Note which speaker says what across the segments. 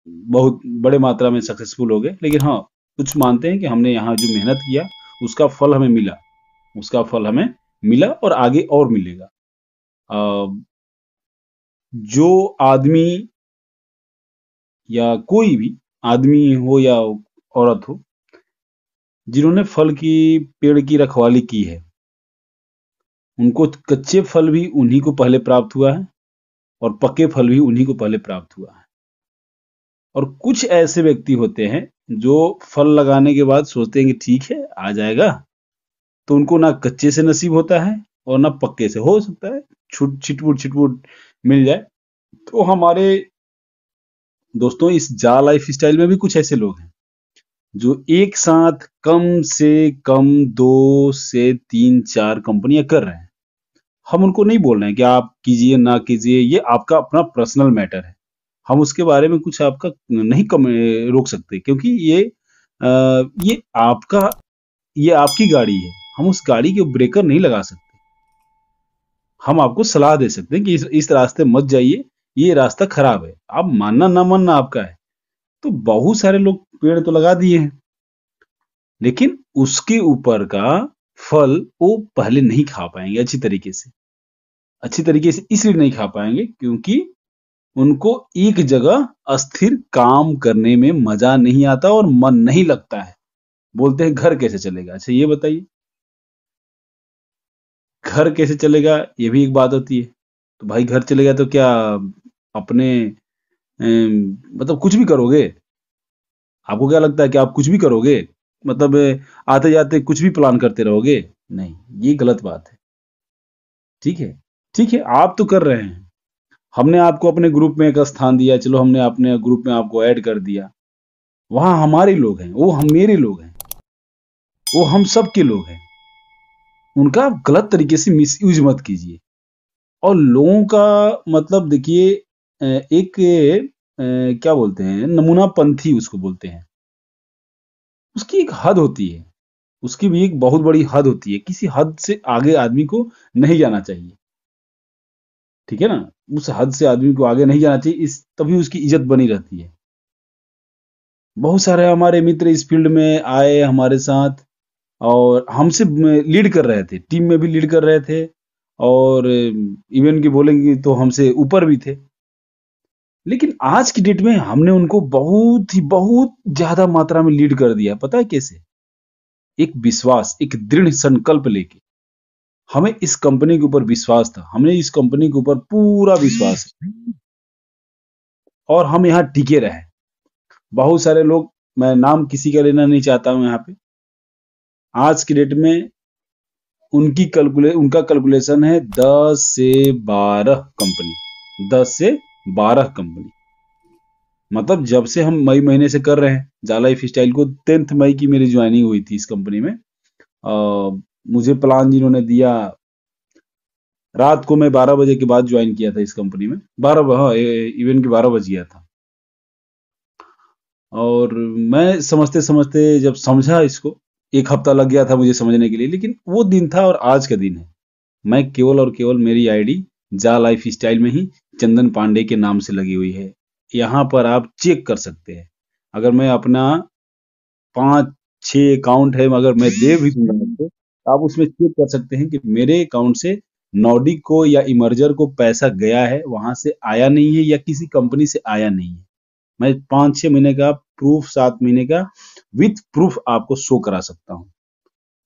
Speaker 1: बहुत बड़े मात्रा में सक्सेसफुल हो गए, लेकिन हाँ, कुछ मानते हैं कि हमने यहाँ जो मेहनत किया उसका फल हमें मिला, उसका फल हमें मिला और आगे और मिलेगा। अ, जो आदमी या कोई भी आदमी हो या औरत हो, जिन्होंने फल की पेड़ की रखवाली की है, उनको कच्चे फल भी उन्हीं को पहले प्राप्त हुआ है और पके फल भी उन्हीं को पहले प्राप्त हुआ है। और कुछ ऐसे व्यक्ति होते हैं जो फल लगाने के बाद सोचते हैं कि ठीक है, आ जाएगा, तो उनको ना कच्चे से नसीब होता है और ना पक्के से। हो सकता है छुट छिटपुट छिटपुट मिल जाए। तो हमारे दोस्तों, इस जा लाइफ स्टाइल में भी कुछ ऐसे लोग हैं जो एक साथ कम से कम 2 से 3 4 कंपनियां कर रहे हैं। हम उनको नहीं बोल रहे हैं कि आप कीजिए ना कीजिए, ये आपका अपना पर्सनल मैटर है। हम उसके बारे में कुछ आपका नहीं रोक सकते, क्योंकि ये आपका ये आपकी गाड़ी है। हम उस गाड़ी के ब्रेकर नहीं लगा सकते। हम आपको सलाह दे सकते हैं कि इस रास्ते मत जाइए, ये रास्ता खराब है। आप मानना ना मानना आपका है। तो बहुत सारे लोग पेड़ तो लगा दिए हैं, लेकिन उसके ऊपर का फल वो पहले नहीं खा पाएंगे अच्छी तरीके से। अच्छी तरीके से इसलिए नहीं खा पाएंगे क्योंकि उनको एक जगह अस्थिर काम करने में मजा नहीं आता और मन नहीं लगता है। बोलते हैं घर कैसे चलेगा। अच्छा ये बताइए, घर कैसे चलेगा, ये भी एक बात होती है। तो भाई घर चलेगा तो क्या अपने मतलब कुछ भी करोगे? आपको क्या लगता है कि आप कुछ भी करोगे? मतलब आते जाते कुछ भी प्लान करते रहोगे? नहीं, ये गलत बात है। ठीक है, ठीक है, आप तो कर रहे हैं। हमने आपको अपने ग्रुप में एक स्थान दिया, चलो हमने अपने ग्रुप में आपको ऐड कर दिया। वहां हमारे लोग हैं, वो हम मेरे लोग हैं, वो हम सब के लोग हैं। उनका आप गलत तरीके से मिस यूज मत कीजिए। और लोगों का मतलब देखिए, एक क्या बोलते हैं, नमूनापंथी उसको बोलते हैं। उसकी एक हद होती है, उसकी भी एक बहुत बड़ी हद होती है। किसी हद से आगे आदमी को नहीं जाना चाहिए। ठीक है ना? उस हद से आदमी को आगे नहीं जाना चाहिए, इस तभी उसकी इज्जत बनी रहती है। बहुत सारे हमारे मित्र इस फील्ड में आए हमारे साथ और हमसे लीड कर रहे थे, टीम में भी लीड कर रहे थे और इवन की बोलेंगे तो हमसे ऊपर भी थे। लेकिन आज की डेट में हमने उनको बहुत ज्यादा मात्रा में लीड कर दिया। पता है कैसे? एक विश्वास, एक दृढ़ संकल्प लेके। हमें इस कंपनी के ऊपर विश्वास था, हमने इस कंपनी के ऊपर पूरा विश्वास है और हम यहाँ टिके रहे। बहुत सारे लोग, मैं नाम किसी का लेना नहीं चाहता हूं यहाँ पे, आज की डेट में उनका कैलकुलेशन है 10 से 12 कंपनी। 10 से 12 कंपनी। मतलब जब से हम मई महीने से कर रहे हैं जा लाइफ स्टाइल को, 10 मई की मेरी ज्वाइनिंग हुई थी इस कंपनी में। मुझे प्लान जिन्होंने दिया, रात को मैं 12 बजे के बाद ज्वाइन किया था इस कंपनी में। 12, हाँ, इवन की 12 बज गया था। और मैं समझते समझते जब समझा इसको, एक हफ्ता लग गया था मुझे समझने के लिए, लेकिन वो दिन था और आज का दिन है। मैं केवल और केवल, मेरी आईडी जा लाइफ स्टाइल में ही चंदन पांडे के नाम से लगी हुई है। यहाँ पर आप चेक कर सकते हैं। अगर मैं अपना 5 6 अकाउंट है, अगर मैं दे भी दूंगा आपको, तो आप उसमें चेक कर सकते हैं कि मेरे अकाउंट से नॉर्डिक को या इमर्जर को पैसा गया है, वहां से आया नहीं है या किसी कंपनी से आया नहीं है। मैं 5 6 महीने का प्रूफ, 7 महीने का विथ प्रूफ आपको शो करा सकता हूँ।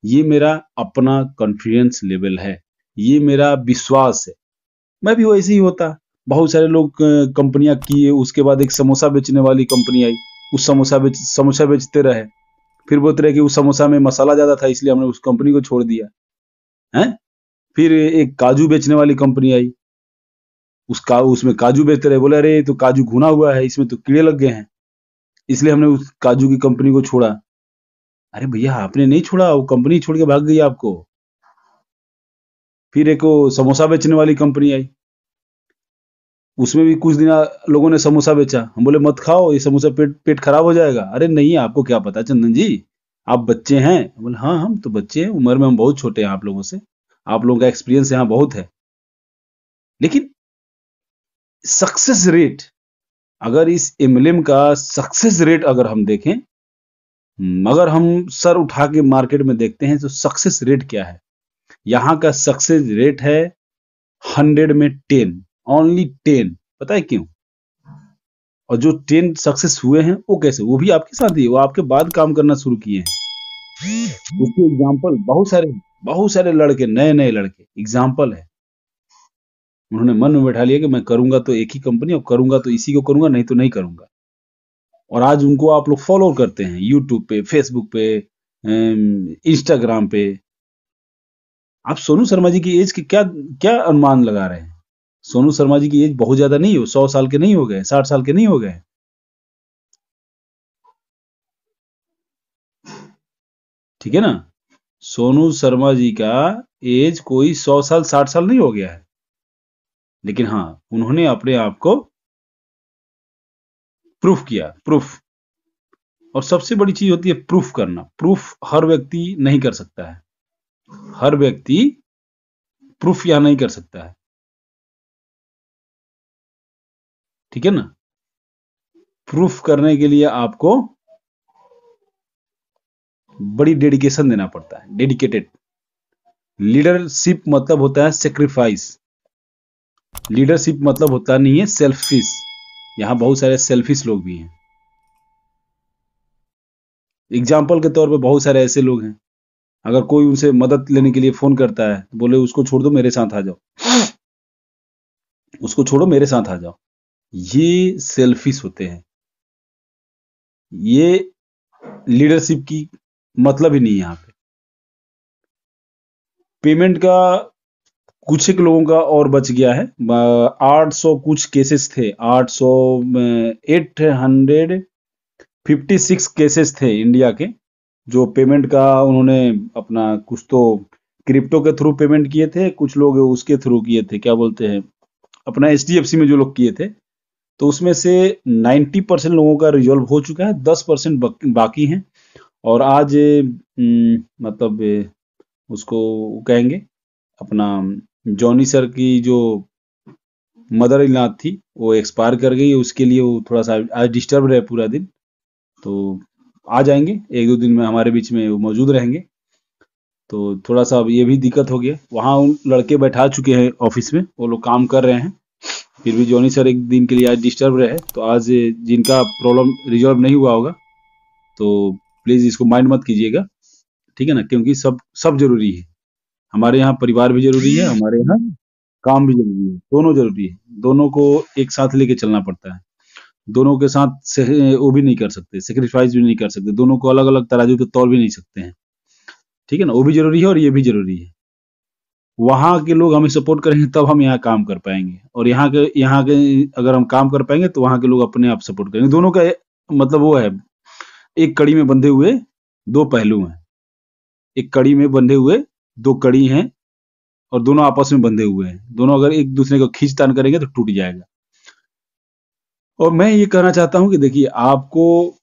Speaker 1: ये मेरा अपना कॉन्फिडेंस लेवल है, ये मेरा विश्वास है। मैं भी वैसे ही होता। बहुत सारे लोग कंपनियां किए, उसके बाद एक समोसा बेचने वाली कंपनी आई, उस समोसा बेचते रहे। फिर बोलते रहे कि उस समोसा में मसाला ज्यादा था, इसलिए हमने उस कंपनी को छोड़ दिया है। फिर एक काजू बेचने वाली कंपनी आई, उसमें काजू बेचते रहे। बोले अरे ये तो काजू भुना हुआ है, इसमें तो कीड़े लग गए हैं, इसलिए हमने उस काजू की कंपनी को छोड़ा। अरे भैया, आपने नहीं छोड़ा, वो कंपनी छोड़ के भाग गई आपको। फिर एक वो समोसा बेचने वाली कंपनी आई, उसमें भी कुछ दिन लोगों ने समोसा बेचा। हम बोले मत खाओ, ये समोसा पेट पेट खराब हो जाएगा। अरे नहीं, आपको क्या पता चंदन जी, आप बच्चे हैं। बोले हाँ, हम तो बच्चे हैं, उम्र में हम बहुत छोटे हैं आप लोगों से, आप लोगों का एक्सपीरियंस यहाँ बहुत है। लेकिन सक्सेस रेट अगर इस एमएलएम का सक्सेस रेट अगर हम देखें, अगर हम सर उठा के मार्केट में देखते हैं तो सक्सेस रेट क्या है, यहाँ का सक्सेस रेट है 100 में 10, ओनली 10। पता है क्यों? और जो 10 सक्सेस हुए हैं वो कैसे, वो भी आपके साथ ही, वो आपके बाद काम करना शुरू किए हैं। उसके एग्जाम्पल बहुत सारे लड़के, नए नए लड़के एग्जाम्पल है। उन्होंने मन में बैठा लिया कि मैं करूंगा तो एक ही कंपनी, और करूंगा तो इसी को करूंगा, नहीं तो नहीं करूंगा। और आज उनको आप लोग फॉलो करते हैं यूट्यूब पे, फेसबुक पे, इंस्टाग्राम पे। आप सोनू शर्मा जी की एज की क्या क्या अनुमान लगा रहे हैं? सोनू शर्मा जी की एज बहुत ज्यादा नहीं हो, 100 साल के नहीं हो गए, 60 साल के नहीं हो गए। ठीक है ना? सोनू शर्मा जी का एज कोई 100 साल 60 साल नहीं हो गया है, लेकिन हाँ, उन्होंने अपने आप को प्रूफ किया, प्रूफ। और सबसे बड़ी चीज होती है प्रूफ करना। प्रूफ हर व्यक्ति नहीं कर सकता है, हर व्यक्ति प्रूफ यहां नहीं कर सकता है। ठीक है ना? प्रूफ करने के लिए आपको बड़ी डेडिकेशन देना पड़ता है, डेडिकेटेड। लीडरशिप मतलब होता है सेक्रीफाइस। लीडरशिप मतलब होता नहीं है सेल्फिश। यहां बहुत सारे सेल्फिश लोग भी हैं। एग्जाम्पल के तौर पे बहुत सारे ऐसे लोग हैं, अगर कोई उनसे मदद लेने के लिए फोन करता है तो बोले उसको छोड़ दो, मेरे साथ आ जाओ, उसको छोड़ो, मेरे साथ आ जाओ। ये सेल्फिश होते हैं। ये लीडरशिप की मतलब ही नहीं है यहाँ पे। पेमेंट का कुछ एक लोगों का और बच गया है। 800 कुछ केसेस थे, 800 856 केसेस थे इंडिया के, जो पेमेंट का उन्होंने अपना कुछ तो क्रिप्टो के थ्रू पेमेंट किए थे, कुछ लोग उसके थ्रू किए थे, क्या बोलते हैं, अपना एचडीएफसी में जो लोग किए थे। तो उसमें से 90% लोगों का रिजॉल्व हो चुका है, 10% बाकी हैं। और आज मतलब उसको कहेंगे अपना जॉनी सर की जो मदर इन लॉ थी, वो एक्सपायर कर गई, उसके लिए वो थोड़ा सा आज डिस्टर्ब रहे पूरा दिन। तो आ जाएंगे एक दो दिन में, हमारे बीच में वो मौजूद रहेंगे। तो थोड़ा सा अब ये भी दिक्कत हो गया, वहाँ उन लड़के बैठा चुके हैं ऑफिस में, वो लोग काम कर रहे हैं। फिर भी जॉनी सर एक दिन के लिए आज डिस्टर्ब रहे, तो आज जिनका प्रॉब्लम रिजॉल्व नहीं हुआ होगा तो प्लीज इसको माइंड मत कीजिएगा। ठीक है ना? क्योंकि सब सब जरूरी है। हमारे यहाँ परिवार भी जरूरी है, हमारे यहाँ काम भी जरूरी है, दोनों जरूरी है। दोनों को एक साथ लेके चलना पड़ता है। दोनों के साथ वो भी नहीं कर सकते, सेक्रीफाइस भी नहीं कर सकते, दोनों को अलग अलग तराजू पे तौल भी नहीं सकते हैं। ठीक है ना? वो भी जरूरी है और ये भी जरूरी है। वहां के लोग हमें सपोर्ट करेंगे तब हम यहाँ काम कर पाएंगे, और यहाँ के अगर हम काम कर पाएंगे तो वहां के लोग अपने आप सपोर्ट करेंगे। दोनों का मतलब वो है, एक कड़ी में बंधे हुए दो पहलू हैं। एक कड़ी में बंधे हुए दो कड़ी हैं, और दोनों आपस में बंधे हुए हैं। दोनों अगर एक दूसरे को खींचतान करेंगे तो टूट जाएगा। और मैं ये कहना चाहता हूं कि देखिए, आपको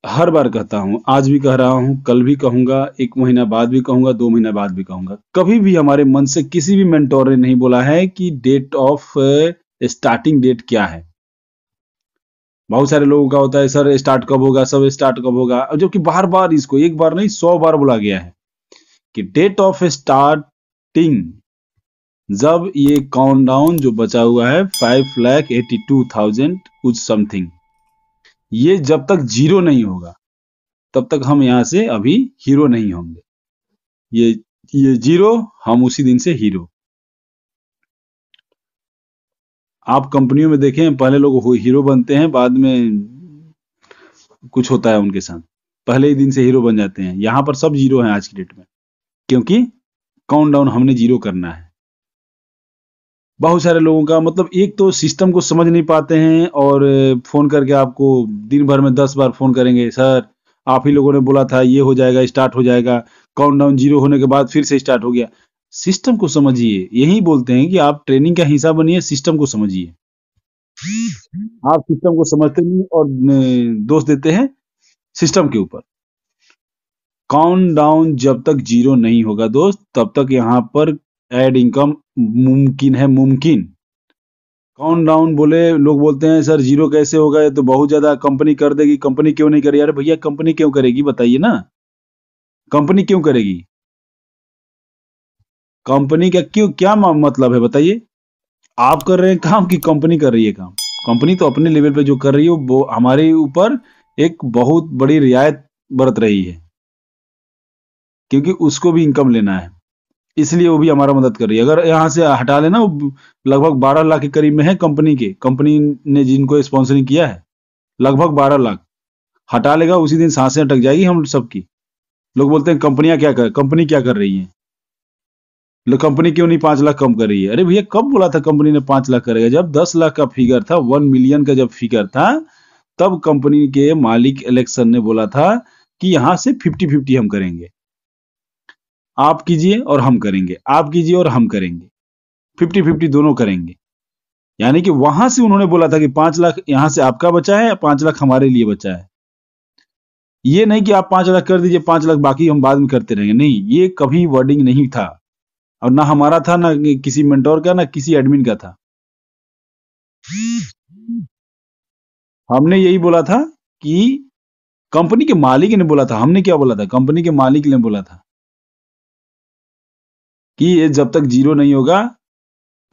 Speaker 1: हर बार कहता हूं, आज भी कह रहा हूं, कल भी कहूंगा, 1 महीना बाद भी कहूंगा, 2 महीना बाद भी कहूंगा, कभी भी हमारे मन से किसी भी मेंटोर ने नहीं बोला है कि डेट ऑफ स्टार्टिंग डेट क्या है। बहुत सारे लोगों का होता है, सर स्टार्ट कब होगा, सब स्टार्ट कब होगा, और जबकि बार बार इसको एक बार नहीं 100 बार बोला गया है कि डेट ऑफ स्टार्टिंग, जब ये काउंटडाउन जो बचा हुआ है 5,82,000 कुछ समथिंग, ये जब तक जीरो नहीं होगा तब तक हम यहां से अभी हीरो नहीं होंगे। ये ये जीरो, हम उसी दिन से हीरो। आप कंपनियों में देखें, पहले लोग हीरो बनते हैं, बाद में कुछ होता है उनके साथ, पहले ही दिन से हीरो बन जाते हैं। यहां पर सब जीरो हैं आज की डेट में, क्योंकि काउंटडाउन हमने जीरो करना है। बहुत सारे लोगों का मतलब, एक तो सिस्टम को समझ नहीं पाते हैं, और फोन करके आपको दिन भर में 10 बार फोन करेंगे, सर आप ही लोगों ने बोला था ये हो जाएगा, स्टार्ट हो जाएगा, काउंटडाउन जीरो होने के बाद फिर से स्टार्ट हो गया। सिस्टम को समझिए, यही बोलते हैं कि आप ट्रेनिंग का हिस्सा बनिए, सिस्टम को समझिए। आप सिस्टम को समझते नहीं और दोष देते हैं सिस्टम के ऊपर। काउंट डाउन जब तक जीरो नहीं होगा दोस्त, तब तक यहाँ पर एड इनकम मुमकिन है, मुमकिन। काउंट डाउन बोले, लोग बोलते हैं सर जीरो कैसे होगा, ये तो बहुत ज्यादा कंपनी कर देगी, कंपनी क्यों नहीं करेगी? अरे भैया कंपनी क्यों करेगी बताइए ना, कंपनी क्यों करेगी? कंपनी का क्यों, क्या मतलब है बताइए? आप कर रहे हैं काम कि कंपनी कर रही है काम? कंपनी तो अपने लेवल पे जो कर रही है वो हमारे ऊपर एक बहुत बड़ी रियायत बरत रही है, क्योंकि उसको भी इनकम लेना है, इसलिए वो भी हमारा मदद कर रही है। अगर यहाँ से हटा लेना, वो लगभग 12 लाख के करीब में है कंपनी के, कंपनी ने जिनको स्पॉन्सरिंग किया है लगभग 12 लाख, हटा लेगा उसी दिन सांसें अटक जाएगी हम सबकी। लोग बोलते हैं कंपनियां क्या कर, कंपनी क्या कर रही है, लोग कंपनी क्यों नहीं 5 लाख कम कर रही है? अरे भैया कब बोला था कंपनी ने 5 लाख करेगा? जब 10 लाख का फिगर था, 1 मिलियन का जब फिगर था, तब कंपनी के मालिक इलेक्शन ने बोला था कि यहां से 50-50 हम करेंगे, आप कीजिए और हम करेंगे, आप कीजिए और हम करेंगे, 50-50 दोनों करेंगे। यानी कि वहां से उन्होंने बोला था कि 5 लाख यहां से आपका बचा है, 5 लाख हमारे लिए बचा है। ये नहीं कि आप 5 लाख कर दीजिए, 5 लाख बाकी हम बाद में करते रहेंगे, नहीं, ये कभी वर्डिंग नहीं था, और ना हमारा था, ना किसी मेंटोर का, ना किसी एडमिन का था। हमने यही बोला था कि कंपनी के मालिक ने बोला था, हमने क्या बोला था, कंपनी के मालिक ने बोला था कि ये जब तक जीरो नहीं होगा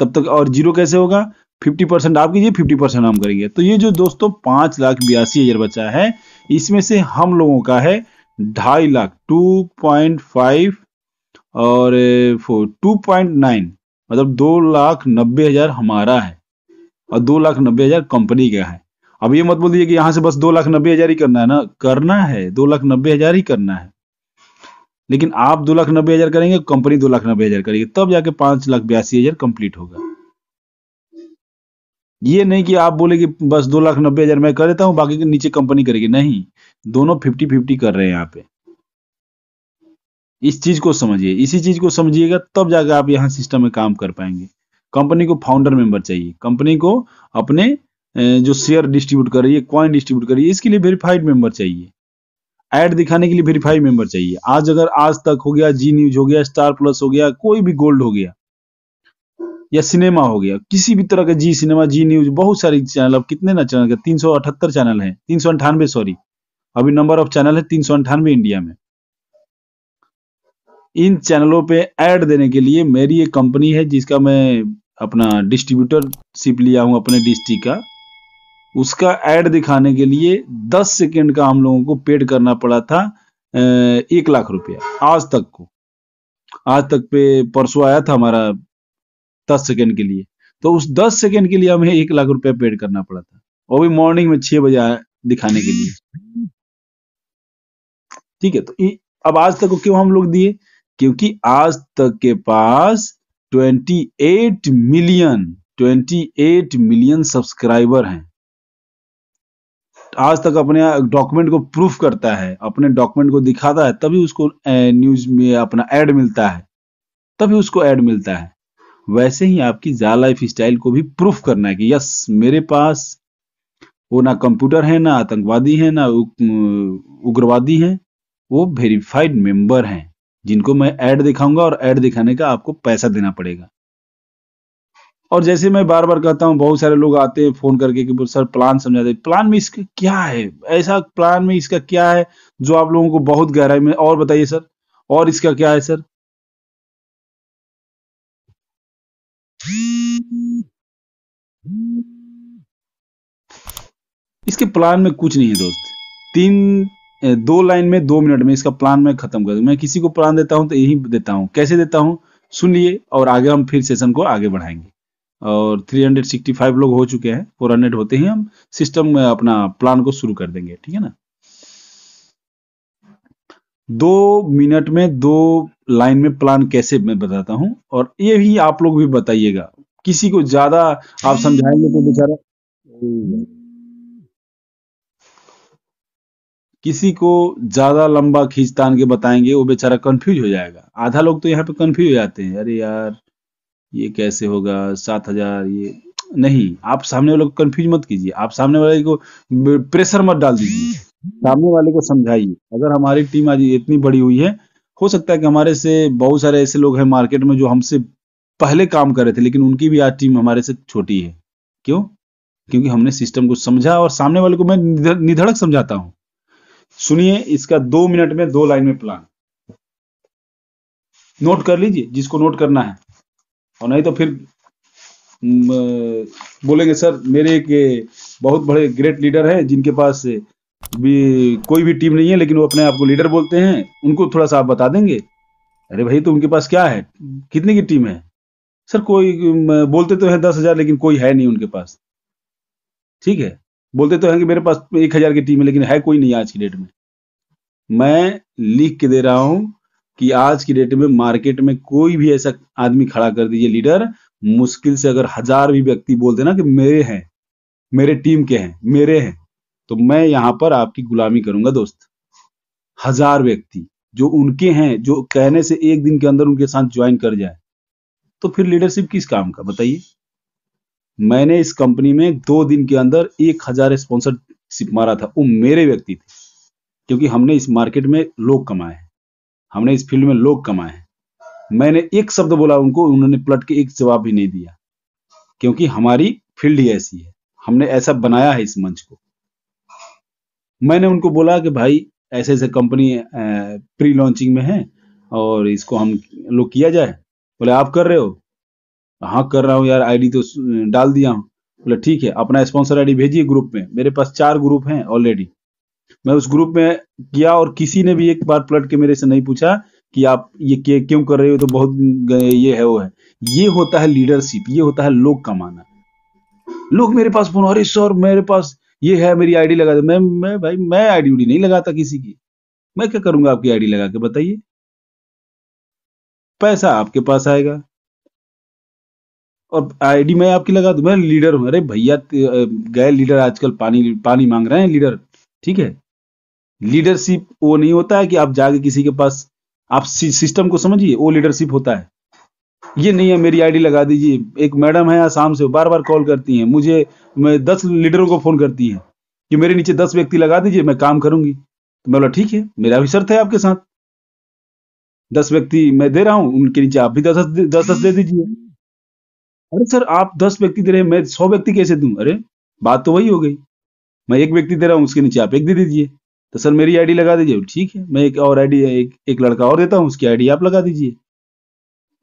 Speaker 1: तब तक, और जीरो कैसे होगा, 50% आप कीजिए, 50% हम करेंगे। तो ये जो दोस्तों 5,82,000 बचा है, इसमें से हम लोगों का है 2.5 लाख, 2.5 और 2.9, मतलब 2,90,000 हमारा है और 2,90,000 कंपनी का है। अब ये मत बोलिए कि यहां से बस 2,90,000 ही करना है ना, करना है 2,90,000 ही करना है, लेकिन आप 2,90,000 करेंगे, कंपनी 2,90,000 करेगी, तब जाके 5,82,000 कंप्लीट होगा। ये नहीं कि आप बोले कि बस 2,90,000 मैं कर देता हूं, बाकी के नीचे कंपनी करेगी, नहीं, दोनों 50-50 कर रहे हैं यहाँ पे। इस चीज को समझिए, इसी चीज को समझिएगा, तब जाकर आप यहाँ सिस्टम में काम कर पाएंगे। कंपनी को फाउंडर मेंबर चाहिए, कंपनी को अपने जो शेयर डिस्ट्रीब्यूट कर रही है, कॉइन डिस्ट्रीब्यूट कर रही है, इसके लिए वेरीफाइड मेंबर चाहिए, ऐड दिखाने के लिए वेरीफाइड मेंबर चाहिए। आज अगर आज तक हो गया, जी न्यूज हो गया, स्टार प्लस हो गया, कोई भी गोल्ड हो गया, या सिनेमा हो गया, किसी भी तरह का, जी सिनेमा, जी न्यूज, बहुत सारी चैनल, अब कितने ना चैनल, 378 चैनल है, 398 सॉरी, अभी नंबर ऑफ चैनल है 398 इंडिया में। इन चैनलों पे ऐड देने के लिए मेरी एक कंपनी है, जिसका मैं अपना डिस्ट्रीब्यूटरशिप लिया हूं अपने डिस्ट्रिक्ट का, उसका ऐड दिखाने के लिए 10 सेकेंड का हम लोगों को पेड करना पड़ा था 1 लाख रुपया आज तक को, आज तक पे परसों आया था हमारा 10 सेकेंड के लिए, तो उस 10 सेकेंड के लिए हमें 1 लाख रुपया पेड करना पड़ा था, वो भी मॉर्निंग में 6 बजे दिखाने के लिए। ठीक है, तो अब आज तक को क्यों हम लोग दिए, क्योंकि आज तक के पास 28 मिलियन सब्सक्राइबर हैं। आज तक अपने डॉक्यूमेंट को प्रूफ करता है, अपने डॉक्यूमेंट को दिखाता है, तभी उसको न्यूज में अपना ऐड मिलता है, तभी उसको ऐड मिलता है। वैसे ही आपकी जा लाइफ स्टाइल को भी प्रूफ करना है कि यस मेरे पास वो ना कंप्यूटर है, ना आतंकवादी है, ना उग्रवादी है, वो वेरीफाइड मेंबर हैं, जिनको मैं ऐड दिखाऊंगा, और ऐड दिखाने का आपको पैसा देना पड़ेगा। और जैसे मैं बार बार कहता हूँ, बहुत सारे लोग आते हैं फोन करके कि सर प्लान समझा दे, प्लान में इसका क्या है, ऐसा प्लान में इसका क्या है जो आप लोगों को बहुत गहराई में, और बताइए सर, और इसका क्या है सर? इसके प्लान में कुछ नहीं है दोस्त, 2 लाइन में 2 मिनट में इसका प्लान मैं खत्म कर दूं। मैं किसी को प्लान देता हूं तो यही देता हूं, कैसे देता हूं सुनिए, और आगे हम फिर सेशन को आगे बढ़ाएंगे। और 365 लोग हो चुके हैं, 400 होते ही हम सिस्टम में अपना प्लान को शुरू कर देंगे, ठीक है ना। 2 मिनट में 2 लाइन में प्लान कैसे, मैं बताता हूं, और ये भी आप लोग भी बताइएगा। किसी को ज्यादा आप समझाएंगे तो बेचारा, किसी को ज्यादा लंबा खींचतान के बताएंगे, वो बेचारा कंफ्यूज हो जाएगा। आधा लोग तो यहाँ पे कंफ्यूज हो जाते हैं, अरे यार ये कैसे होगा 7,000, ये नहीं, आप सामने वाले को कंफ्यूज मत कीजिए, आप सामने वाले को प्रेशर मत डाल दीजिए, सामने वाले को समझाइए। अगर हमारी टीम आज इतनी बड़ी हुई है, हो सकता है कि हमारे से बहुत सारे ऐसे लोग हैं मार्केट में जो हमसे पहले काम कर रहे थे, लेकिन उनकी भी आज टीम हमारे से छोटी है, क्यों? क्योंकि हमने सिस्टम को समझा और सामने वाले को मैं निधड़क समझाता हूं। सुनिए इसका 2 मिनट में 2 लाइन में प्लान नोट कर लीजिए, जिसको नोट करना है, और नहीं तो फिर बोलेंगे सर मेरे एक बहुत बड़े ग्रेट लीडर हैं जिनके पास भी कोई भी टीम नहीं है लेकिन वो अपने आप को लीडर बोलते हैं, उनको थोड़ा सा आप बता देंगे। अरे भाई तो उनके पास क्या है, कितने की टीम है? सर कोई बोलते तो है 10,000 लेकिन कोई है नहीं उनके पास। ठीक है, बोलते तो हैं कि मेरे पास 1,000 की टीम है लेकिन है कोई नहीं आज की डेट में। मैं लिख के दे रहा हूं कि आज की डेट में मार्केट में कोई भी ऐसा आदमी खड़ा कर दीजिए लीडर, मुश्किल से अगर 1000 भी व्यक्ति बोल देना कि मेरे हैं, मेरे टीम के हैं, मेरे हैं, तो मैं यहां पर आपकी गुलामी करूंगा दोस्त। 1000 व्यक्ति जो उनके हैं, जो कहने से एक दिन के अंदर उनके साथ ज्वाइन कर जाए, तो फिर लीडरशिप किस काम का बताइए? मैंने इस कंपनी में 2 दिन के अंदर 1000 स्पॉन्सरशिप मारा था, वो मेरे व्यक्ति थे, क्योंकि हमने इस मार्केट में लोग कमाए हैं, हमने इस फील्ड में लोग कमाए हैं। मैंने एक शब्द बोला उनको, उन्होंने पलट के एक जवाब भी नहीं दिया, क्योंकि हमारी फील्ड ही ऐसी है, हमने ऐसा बनाया है इस मंच को। मैंने उनको बोला कि भाई ऐसे ऐसे कंपनी प्री लॉन्चिंग में है और इसको हम लोग किया जाए। बोले आप कर रहे हो? हाँ कर रहा हूँ यार, आईडी तो डाल दिया हूँ। बोले ठीक है, अपना स्पॉन्सर आईडी भेजिए ग्रुप में। मेरे पास 4 ग्रुप हैं ऑलरेडी। मैं उस ग्रुप में किया और किसी ने भी एक बार पलट के मेरे से नहीं पूछा कि आप ये क्यों कर रहे हो, तो बहुत ये है वो है। ये होता है लीडरशिप, ये होता है लोग कमाना। लोग मेरे पास फोन, अरे सर मेरे पास ये है, मेरी आईडी लगा दो। मैं भाई मैं आईडी उडी नहीं लगाता किसी की, मैं क्या करूंगा आपकी आईडी लगा के बताइए? पैसा आपके पास आएगा और आईडी मैं आपकी लगा दूं, मैं लीडर हूं। अरे भैया गए लीडर आजकल पानी पानी मांग रहे हैं लीडर। ठीक है, लीडरशिप वो नहीं होता है कि आप जाके किसी के पास, आप सिस्टम को समझिए, वो लीडरशिप होता है। ये नहीं है मेरी आईडी लगा दीजिए। एक मैडम है आसाम से, बार बार कॉल करती हैं मुझे, मैं 10 लीडरों को फोन करती हैं कि मेरे नीचे 10 व्यक्ति लगा दीजिए, मैं काम करूंगी। तो मैं बोला ठीक है, मेरा भी शर्त है आपके साथ, 10 व्यक्ति मैं दे रहा हूं, उनके नीचे आप भी 10 दे दीजिए। अरे सर आप 10 व्यक्ति दे रहे हैं, मैं 100 व्यक्ति कैसे दूं? अरे बात तो वही हो गई, मैं 1 व्यक्ति दे रहा हूं, उसके नीचे आप 1 दे दीजिए। तो सर मेरी आईडी लगा दीजिए। ठीक है, मैं एक और आईडी, एक लड़का और देता हूं, उसकी आईडी आप लगा दीजिए।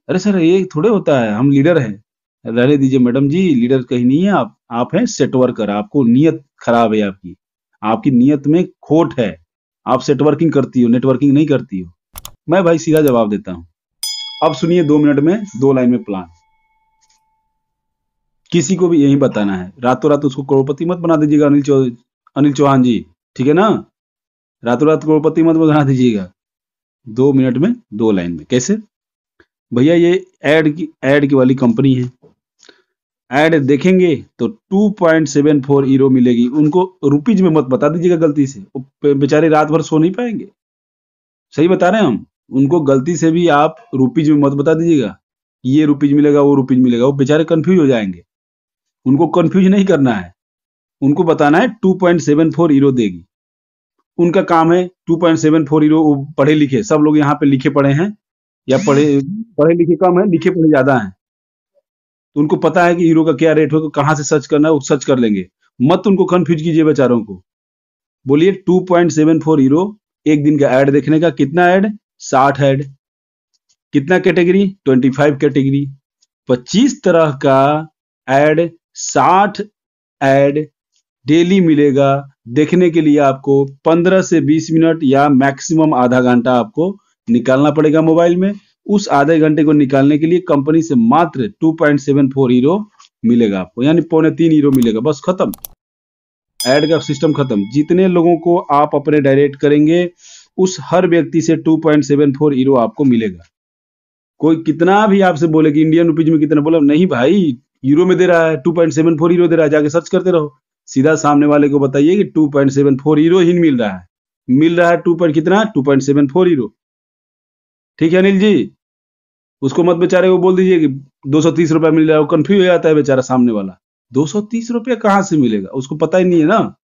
Speaker 1: अरे सर ये थोड़े होता है, हम लीडर हैं। रहने दीजिए मैडम जी, लीडर कहीं नहीं है, आप हैं सेट वर्कर। आपको नीयत खराब है, आपकी आपकी नीयत में खोट है। आप सेट वर्किंग करती हो, नेटवर्किंग नहीं करती हो। मैं भाई सीधा जवाब देता हूं। अब सुनिए 2 मिनट में 2 लाइन में प्लान। किसी को भी यही बताना है, रातों रात उसको करोड़पति मत बना दीजिएगा अनिल चौहान जी, ठीक है ना? रातों रात करोड़पति मत बना दीजिएगा। 2 मिनट में 2 लाइन में कैसे? भैया ये ऐड की वाली कंपनी है, ऐड देखेंगे तो 2.74 यूरो मिलेगी। उनको रुपीज में मत बता दीजिएगा गलती से, वो बेचारे रात भर सो नहीं पाएंगे। सही बता रहे हैं हम, उनको गलती से भी आप रुपीज में मत बता दीजिएगा, ये रुपीज मिलेगा वो रुपीज मिलेगा, वो बेचारे कंफ्यूज हो जाएंगे। उनको कंफ्यूज नहीं करना है, उनको बताना है 2.74 यूरो देगी। उनका काम है 2.74 यूरो। वो पढ़े लिखे सब लोग यहाँ पे लिखे पढ़े हैं, या पढ़े लिखे कम है, लिखे पढ़े ज्यादा हैं, तो उनको पता है कि हीरो का क्या रेट होगा, कहां से सर्च करना है, वो सर्च कर लेंगे। मत उनको कंफ्यूज कीजिए बेचारों को। बोलिए 2.74 यूरो एक दिन का ऐड देखने का। कितना ऐड? 60 ऐड। कितना कैटेगरी? 25 कैटेगरी। 25 तरह का ऐड, 60 ऐड डेली मिलेगा। देखने के लिए आपको 15 से 20 मिनट या मैक्सिमम आधा घंटा आपको निकालना पड़ेगा मोबाइल में। उस आधे घंटे को निकालने के लिए कंपनी से मात्र 2.74 यूरो मिलेगा आपको, यानी 2.25 यूरो मिलेगा। बस खत्म, ऐड का सिस्टम खत्म। जितने लोगों को आप अपने डायरेक्ट करेंगे उस हर व्यक्ति से 2.74 यूरो आपको मिलेगा। कोई कितना भी आपसे बोले कि इंडियन रुपीज में कितना, बोला नहीं भाई यूरो में दे रहा है, 2.74 यूरो दे रहा है, जाके सर्च करते रहो। सीधा सामने वाले को बताइए कि 2.74 यूरो ही मिल रहा है, मिल रहा है 2.74 यूरो। ठीक है अनिल जी, उसको मत बेचारे को बोल दीजिए कि 230 रुपया मिल रहा है, वो कंफ्यूज हो जाता है बेचारा सामने वाला। 230 रुपया कहां से मिलेगा, उसको पता ही नहीं है ना।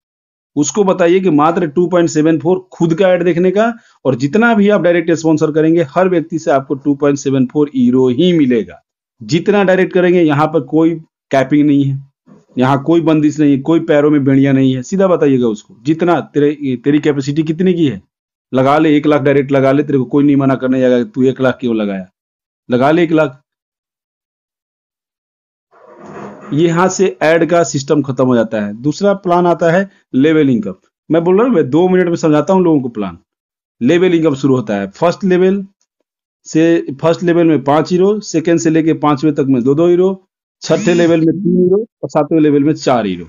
Speaker 1: उसको बताइए कि मात्र 2.74 खुद का ऐड देखने का, और जितना भी आप डायरेक्ट स्पॉन्सर करेंगे हर व्यक्ति से आपको 2.74 यूरो ही मिलेगा। जितना डायरेक्ट करेंगे, यहां पर कोई कैपिंग नहीं है। यहाँ कोई बंदिश नहीं है, कोई पैरों में बेड़ियां नहीं है, सीधा बताइएगा उसको जितना तेरी कैपेसिटी कितने की है, लगा ले 1 लाख डायरेक्ट लगा ले, तेरे को कोई नहीं मना करने जाएगा कि तू 1 लाख क्यों लगाया, लगा ले 1 लाख। ये यहाँ से ऐड का सिस्टम खत्म हो जाता है। दूसरा प्लान आता है लेवल इनकम। मैं बोल रहा हूँ, मैं 2 मिनट में समझाता हूँ लोगों को प्लान। लेवल इनकम शुरू होता है फर्स्ट लेवल में 5 हीरो, सेकेंड से लेके 5वें तक में 2-2 हीरो, छठे लेवल में 3 हीरो और 7वें लेवल में 4 हीरो।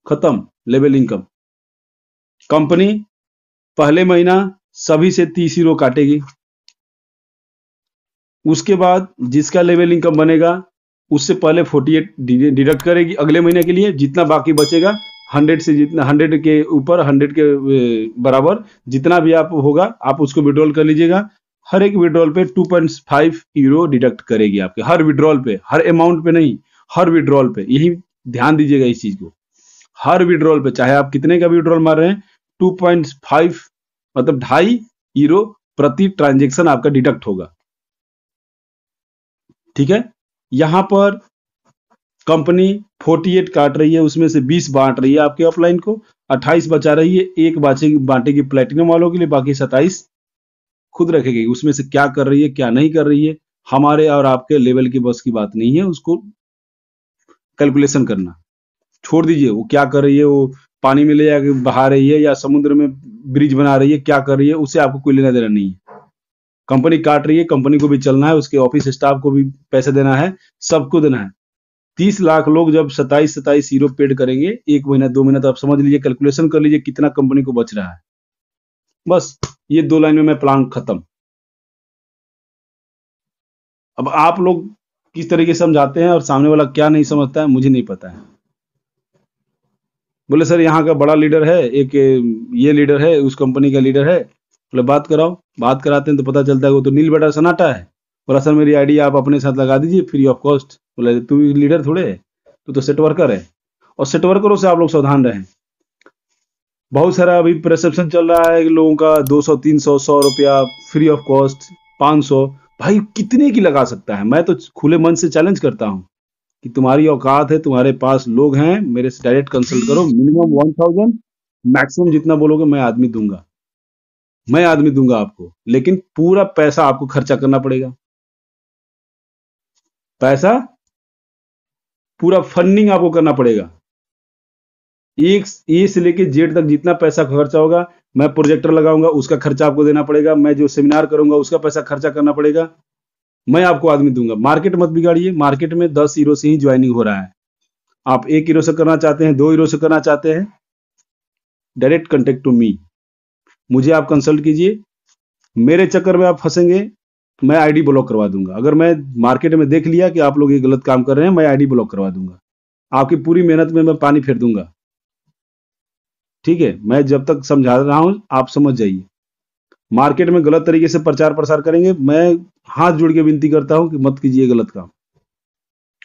Speaker 1: खत्म लेवल इनकम। कंपनी पहले महीना सभी से 30 हीरो काटेगी। उसके बाद जिसका लेवल इनकम बनेगा उससे पहले 48 डिडक्ट करेगी अगले महीने के लिए। जितना बाकी बचेगा 100 से, जितना 100 के ऊपर 100 के बराबर जितना भी आप होगा आप उसको विड्रॉल कर लीजिएगा। हर एक विड्रॉल पे 2.5 यूरो डिडक्ट करेगी आपके, हर विड्रॉल पे, हर अमाउंट पे नहीं, हर विड्रॉल पे। यही ध्यान दीजिएगा इस चीज को। हर विड्रॉल पे चाहे आप कितने का विड्रॉल मार रहे हैं, 2.5 मतलब 2.5 यूरो प्रति ट्रांजेक्शन आपका डिडक्ट होगा। ठीक है, यहां पर कंपनी 48 काट रही है, उसमें से 20 बांट रही है आपके अपलाइन को, 28 बचा रही है, एक बांटेगी प्लेटिनम वालों के लिए, बाकी 27 खुद रखेगी। उसमें से क्या कर रही है क्या नहीं कर रही है हमारे और आपके लेवल की बस की बात नहीं है, उसको कैलकुलेशन करना छोड़ दीजिए। वो क्या कर रही है, वो पानी में ले जाके बहा रही है या समुद्र में ब्रिज बना रही है, क्या कर रही है, उससे आपको कोई लेना देना नहीं है। कंपनी काट रही है, कंपनी को भी चलना है, उसके ऑफिस स्टाफ को भी पैसे देना है, सबको देना है। 30 लाख लोग जब 27 हीरो पेड करेंगे 1 महीना 2 महीना, तो आप समझ लीजिए, कैलकुलेशन कर लीजिए कितना कंपनी को बच रहा है। बस ये 2 लाइन में मैं प्लान खत्म। अब आप लोग किस तरीके से समझाते हैं और सामने वाला क्या नहीं समझता है मुझे नहीं पता है। बोले सर यहाँ का बड़ा लीडर है, एक ये लीडर है, उस कंपनी का लीडर है। बोले बात कराओ, बात कराते हैं तो पता चलता है वो तो नील बटा सन्नाटा है। बोला सर मेरी आईडी आप अपने साथ लगा दीजिए फ्री ऑफ कॉस्ट। बोले तू लीडर थोड़े है, तू तो सेट वर्कर है, और सेट वर्करों से आप लोग सावधान रहें। बहुत सारा अभी परसेप्शन चल रहा है कि लोगों का 200 300 100 रुपया फ्री ऑफ कॉस्ट, 500। भाई कितने की लगा सकता है? मैं तो खुले मन से चैलेंज करता हूं कि तुम्हारी औकात है, तुम्हारे पास लोग हैं, मेरे से डायरेक्ट कंसल्ट करो। मिनिमम 1000, मैक्सिमम जितना बोलोगे मैं आदमी दूंगा, मैं आदमी दूंगा आपको, लेकिन पूरा पैसा आपको खर्चा करना पड़ेगा। पैसा पूरा फंडिंग आपको करना पड़ेगा। एक ए से लेके जेड तक जितना पैसा खर्चा होगा, मैं प्रोजेक्टर लगाऊंगा उसका खर्चा आपको देना पड़ेगा, मैं जो सेमिनार करूंगा उसका पैसा खर्चा करना पड़ेगा, मैं आपको आदमी दूंगा। मार्केट मत बिगाड़िए, मार्केट में 10 हीरो से ही ज्वाइनिंग हो रहा है। आप 1 हीरो से करना चाहते हैं, 2 हीरो से करना चाहते हैं, डायरेक्ट कंटेक्ट टू मी, मुझे आप कंसल्ट कीजिए। मेरे चक्कर में आप फंसेंगे, मैं आईडी ब्लॉक करवा दूंगा। अगर मैं मार्केट में देख लिया कि आप लोग ये गलत काम कर रहे हैं, मैं आईडी ब्लॉक करवा दूंगा। आपकी पूरी मेहनत में मैं पानी फेर दूंगा। ठीक है, मैं जब तक समझा रहा हूं आप समझ जाइए। मार्केट में गलत तरीके से प्रचार प्रसार करेंगे, मैं हाथ जोड़ के विनती करता हूं कि मत कीजिए गलत काम।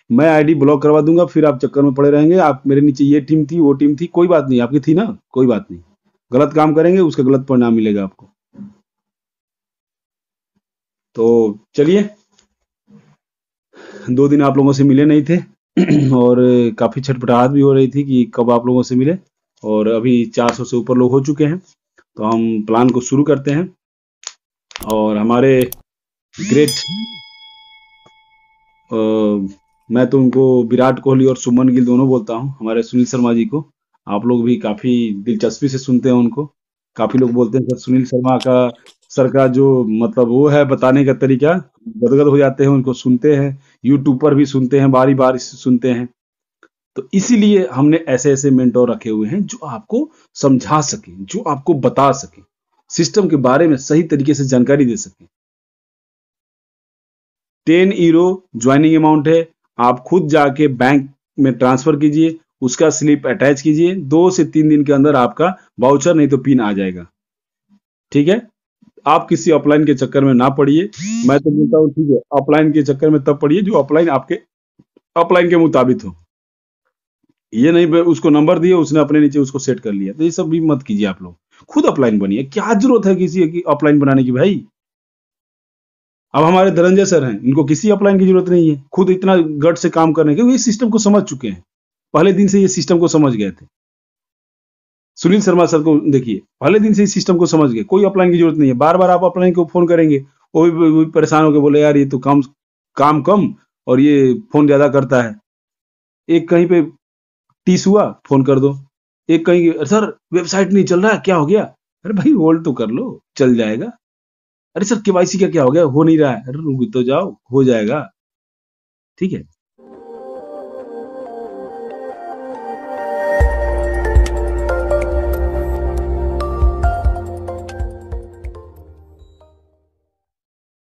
Speaker 1: मैं आईडी ब्लॉक करवा दूंगा, फिर आप चक्कर में पड़े रहेंगे। आप मेरे नीचे ये टीम थी वो टीम थी, कोई बात नहीं, आपकी थी ना, कोई बात नहीं। गलत काम करेंगे उसका गलत परिणाम मिलेगा आपको। तो चलिए, 2 दिन आप लोगों से मिले नहीं थे और काफी छटपटाहट भी हो रही थी कि कब आप लोगों से मिले, और अभी 400 से ऊपर लोग हो चुके हैं। तो हम प्लान को शुरू करते हैं। और हमारे ग्रेट, मैं तो उनको विराट कोहली और शुभमन गिल दोनों बोलता हूं, हमारे सुनील शर्मा जी को आप लोग भी काफी दिलचस्पी से सुनते हैं उनको। काफी लोग बोलते हैं सर सुनील शर्मा का, सर का जो मतलब वो है बताने का तरीका, गदगद हो जाते हैं उनको सुनते हैं। यूट्यूब पर भी सुनते हैं, बारी बारी से सुनते हैं। तो इसीलिए हमने ऐसे ऐसे मेंटोर रखे हुए हैं जो आपको समझा सके, जो आपको बता सके, सिस्टम के बारे में सही तरीके से जानकारी दे सके। 10 यूरो ज्वाइनिंग अमाउंट है, आप खुद जाके बैंक में ट्रांसफर कीजिए, उसका स्लिप अटैच कीजिए, 2 से 3 दिन के अंदर आपका वाउचर नहीं तो पिन आ जाएगा। ठीक है, आप किसी ऑफलाइन के चक्कर में ना पड़िए। मैं तो बोलता हूँ ठीक है, ऑफलाइन के चक्कर में तब पड़िए जो ऑफलाइन आपके ऑफलाइन के मुताबिक हो। ये नहीं उसको नंबर दिए उसने अपने नीचे उसको सेट कर लिया, तो ये सब भी मत कीजिए। आप लोग खुद ऑफलाइन बनिए, क्या जरूरत है किसी की ऑफलाइन बनाने की भाई। अब हमारे धनंजय सर हैं, इनको किसी अपलाइन की जरूरत नहीं है, खुद इतना गट से काम करने के, ये सिस्टम को समझ चुके हैं। पहले दिन से ये सिस्टम को समझ गए थे। सुनील शर्मा सर को देखिए, पहले दिन से इस सिस्टम को समझ गए, कोई अपलाइन की जरूरत नहीं है। बार बार आप अपलाइन को फोन करेंगे, वो भी परेशान होकर बोले यार ये तो काम काम कम और ये फोन ज्यादा करता है। एक कहीं पे टीस हुआ, फोन कर दो। एक कहीं सर वेबसाइट नहीं चल रहा है, क्या हो गया? अरे भाई होल्ड तो कर लो, चल जाएगा। अरे सर केवाईसी का क्या हो गया, हो नहीं रहा है। अरे रुक तो जाओ, हो जाएगा। ठीक है।